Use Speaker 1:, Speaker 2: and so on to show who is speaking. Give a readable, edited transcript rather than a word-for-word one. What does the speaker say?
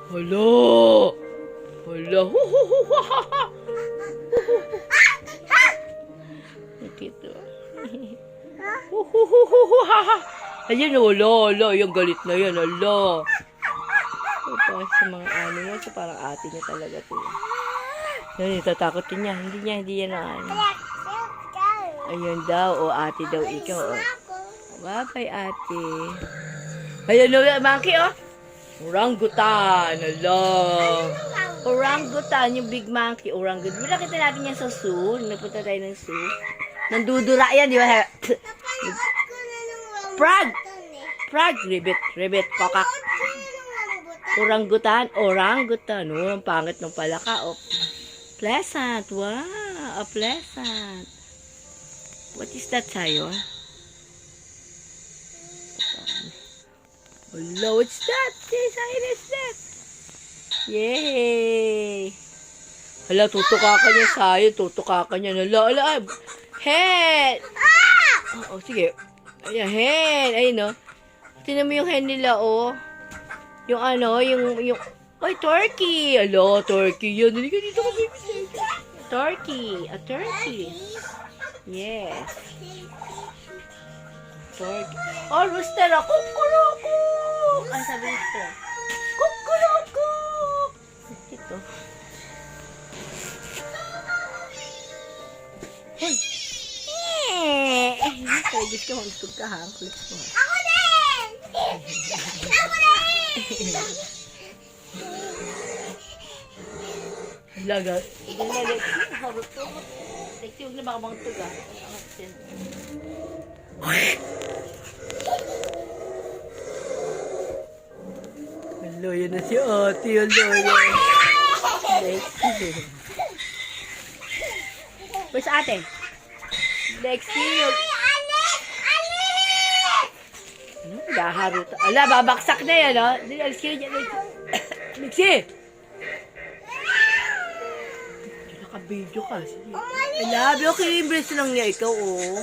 Speaker 1: Hala! Hala! Hu hu hu ha ha ha! Dito. Hu hu hu hu hu ha ha! Ayun, hala! Yung galit na yan, hala! Ito sa mga animals, so parang ate niya talaga ito. Yan, itatakotin niya. Hindi yan na ano. Ayun daw, o ate daw ikaw, o. Bye-bye, ate. Ayun, monkey, oh. Orangutan, hala. Orangutan, yung big monkey, orangutan. Nakita natin yan sa zoo. Napunta tayo ng zoo. Nandudura yan, di ba? Frog! Frog, ribbit, kokak. Orangutan, oh, ang pangit ng palaka, oh. Pleasant, wow, a pleasant. What is that sa'yo? Hello, what's that? Is that? Yay! Hala, tutukakan niya sa'yo, tutukakan niya. Hala, hen! Oh, sige. Ayan, hen, ayun, no. Tinan mo yung hen nila, oh. Yung ano, yung... Ay, turkey! Alo, turkey yan. Hindi ka dito ka, baby. Turkey. A turkey. Yes. Turkey. Oh, rooster ako. Kukurukuk! Ang sabi rooster. Kukurukuk! Ito. Hey! Kaya gusto ka magtug ka, ha? Kulit mo, ha?
Speaker 2: Ako din! Ako din!
Speaker 1: Laga. Harap to. Lexi, huwag na baka mga tuga. Hello, yan na si ate. Hello. Lexi. Where's ate? Lexi. Daharot. Ala, babaksak na yan, no? Lexi. Lexi! Naka-video ka. Sige. I love you. Okay, embrace lang niya ikaw, oh.